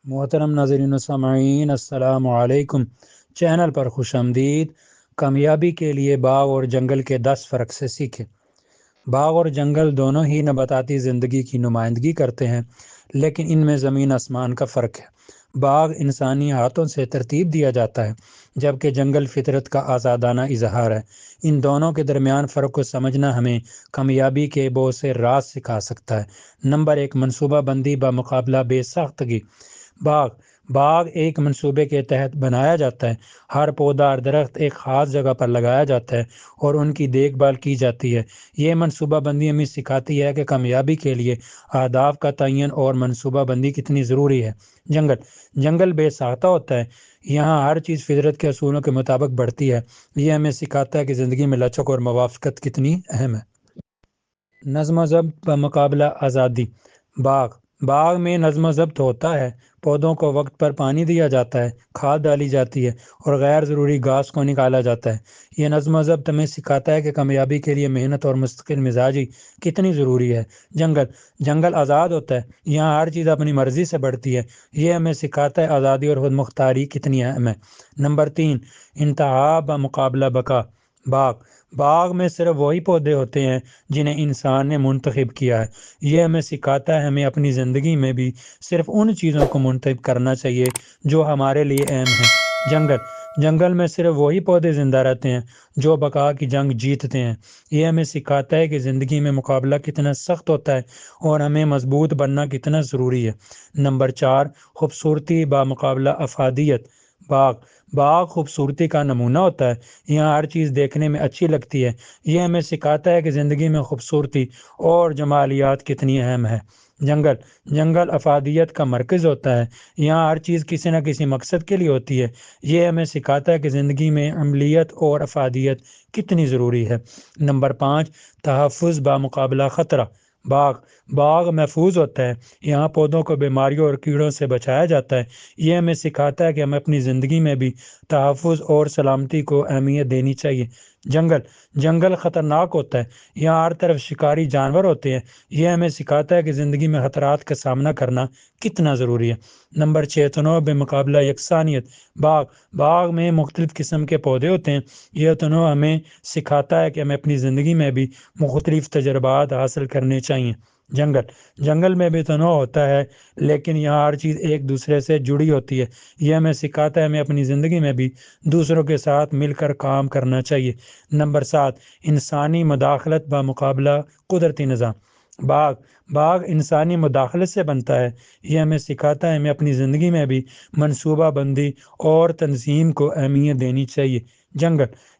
محترم ناظرین و سامعین، السلام علیکم۔ چینل پر خوش آمدید۔ کامیابی کے لیے باغ اور جنگل کے 10 فرق سے سیکھیں۔ باغ اور جنگل دونوں ہی نباتاتی زندگی کی نمائندگی کرتے ہیں، لیکن ان میں زمین آسمان کا فرق ہے۔ باغ انسانی ہاتھوں سے ترتیب دیا جاتا ہے، جبکہ جنگل فطرت کا آزادانہ اظہار ہے۔ ان دونوں کے درمیان فرق کو سمجھنا ہمیں کامیابی کے بہت سے راز سکھا سکتا ہے۔ نمبر 1، منصوبہ بندی بمقابلہ بے ساختگی۔ باغ ایک منصوبے کے تحت بنایا جاتا ہے۔ ہر پودا اور درخت ایک خاص جگہ پر لگایا جاتا ہے اور ان کی دیکھ بھال کی جاتی ہے۔ یہ منصوبہ بندی ہمیں سکھاتی ہے کہ کامیابی کے لیے اہداف کا تعین اور منصوبہ بندی کتنی ضروری ہے۔ جنگل بے ساختہ ہوتا ہے۔ یہاں ہر چیز فطرت کے اصولوں کے مطابق بڑھتی ہے۔ یہ ہمیں سکھاتا ہے کہ زندگی میں لچک اور موافقت کتنی اہم ہے۔ نظم و ضبط بمقابلہ آزادی۔ باغ میں نظم و ضبط ہوتا ہے۔ پودوں کو وقت پر پانی دیا جاتا ہے، کھاد ڈالی جاتی ہے اور غیر ضروری گھاس کو نکالا جاتا ہے۔ یہ نظم و ضبط ہمیں سکھاتا ہے کہ کامیابی کے لیے محنت اور مستقل مزاجی کتنی ضروری ہے۔ جنگل آزاد ہوتا ہے۔ یہاں ہر چیز اپنی مرضی سے بڑھتی ہے۔ یہ ہمیں سکھاتا ہے آزادی اور خود مختاری کتنی اہم ہے۔ نمبر 3، انتہا بمقابلہ بقا۔ باغ میں صرف وہی پودے ہوتے ہیں جنہیں انسان نے منتخب کیا ہے۔ یہ ہمیں سکھاتا ہے ہمیں اپنی زندگی میں بھی صرف ان چیزوں کو منتخب کرنا چاہیے جو ہمارے لیے اہم ہیں۔ جنگل میں صرف وہی پودے زندہ رہتے ہیں جو بقا کی جنگ جیتتے ہیں۔ یہ ہمیں سکھاتا ہے کہ زندگی میں مقابلہ کتنا سخت ہوتا ہے اور ہمیں مضبوط بننا کتنا ضروری ہے۔ نمبر 4، خوبصورتی بمقابلہ افادیت۔ باغ خوبصورتی کا نمونہ ہوتا ہے۔ یہاں ہر چیز دیکھنے میں اچھی لگتی ہے۔ یہ ہمیں سکھاتا ہے کہ زندگی میں خوبصورتی اور جمالیات کتنی اہم ہے۔ جنگل افادیت کا مرکز ہوتا ہے۔ یہاں ہر چیز کسی نہ کسی مقصد کے لیے ہوتی ہے۔ یہ ہمیں سکھاتا ہے کہ زندگی میں عملیت اور افادیت کتنی ضروری ہے۔ نمبر 5، تحفظ بمقابلہ خطرہ۔ باغ محفوظ ہوتا ہے۔ یہاں پودوں کو بیماریوں اور کیڑوں سے بچایا جاتا ہے۔ یہ ہمیں سکھاتا ہے کہ ہمیں اپنی زندگی میں بھی تحفظ اور سلامتی کو اہمیت دینی چاہیے۔ جنگل خطرناک ہوتا ہے۔ یہاں ہر طرف شکاری جانور ہوتے ہیں۔ یہ ہمیں سکھاتا ہے کہ زندگی میں خطرات کا سامنا کرنا کتنا ضروری ہے۔ نمبر 6، تنوع بمقابلہ یکسانیت۔ باغ میں مختلف قسم کے پودے ہوتے ہیں۔ یہ تنوع ہمیں سکھاتا ہے کہ ہمیں اپنی زندگی میں بھی مختلف تجربات حاصل کرنے چاہیے۔ جنگل میں بھی تنوع ہوتا ہے، لیکن یہاں ہر چیز ایک دوسرے سے جڑی ہوتی ہے۔ یہ ہمیں سکھاتا ہے ہمیں اپنی زندگی میں بھی دوسروں کے ساتھ مل کر کام کرنا چاہیے۔ نمبر 7، انسانی مداخلت بمقابلہ قدرتی نظام۔ باغ انسانی مداخلت سے بنتا ہے۔ یہ ہمیں سکھاتا ہے ہمیں اپنی زندگی میں بھی منصوبہ بندی اور تنظیم کو اہمیت دینی چاہیے۔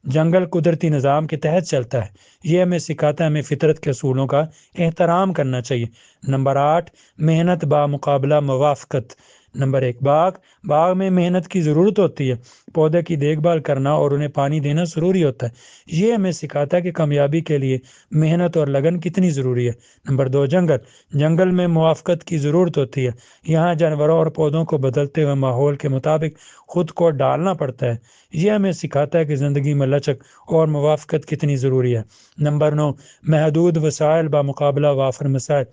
جنگل قدرتی نظام کے تحت چلتا ہے۔ یہ ہمیں سکھاتا ہے ہمیں فطرت کے اصولوں کا احترام کرنا چاہیے۔ نمبر 8، محنت بمقابلہ موافقت۔ نمبر 1، باغ میں محنت کی ضرورت ہوتی ہے۔ پودے کی دیکھ بھال کرنا اور انہیں پانی دینا ضروری ہوتا ہے۔ یہ ہمیں سکھاتا ہے کہ کامیابی کے لیے محنت اور لگن کتنی ضروری ہے۔ نمبر 2، جنگل میں موافقت کی ضرورت ہوتی ہے۔ یہاں جانوروں اور پودوں کو بدلتے ہوئے ماحول کے مطابق خود کو ڈالنا پڑتا ہے۔ یہ ہمیں سکھاتا ہے کہ زندگی میں لچک اور موافقت کتنی ضروری ہے۔ نمبر 9، محدود وسائل بمقابلہ وافر مسائل۔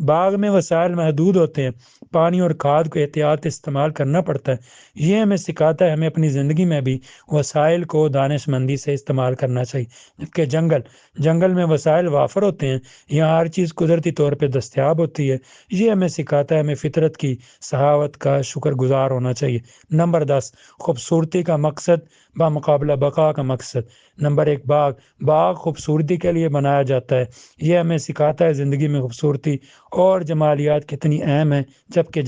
باغ میں وسائل محدود ہوتے ہیں۔ پانی اور کھاد کو احتیاط استعمال کرنا پڑتا ہے۔ یہ ہمیں سکھاتا ہے ہمیں اپنی زندگی میں بھی وسائل کو دانش مندی سے استعمال کرنا چاہیے۔ جبکہ جنگل میں وسائل وافر ہوتے ہیں۔ یہاں ہر چیز قدرتی طور پہ دستیاب ہوتی ہے۔ یہ ہمیں سکھاتا ہے ہمیں فطرت کی سخاوت کا شکر گزار ہونا چاہیے۔ نمبر 10، خوبصورتی کا مقصد بمقابلہ بقا کا مقصد۔ نمبر 1، باغ خوبصورتی کے لیے بنایا جاتا ہے۔ یہ ہمیں سکھاتا ہے زندگی میں خوبصورتی اور جمالیات کتنی اہم ہے، جبکہ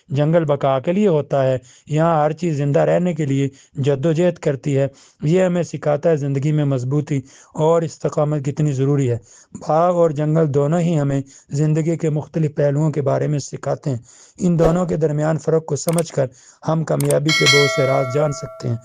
جنگل بقا کے لیے ہوتا ہے۔ یہاں ہر چیز زندہ رہنے کے لیے جدوجہد کرتی ہے۔ یہ ہمیں سکھاتا ہے زندگی میں مضبوطی اور استقامت کتنی ضروری ہے۔ باغ اور جنگل دونوں ہی ہمیں زندگی کے مختلف پہلوؤں کے بارے میں سکھاتے ہیں۔ ان دونوں کے درمیان فرق کو سمجھ کر ہم کامیابی کے بہت سے راز جان سکتے ہیں۔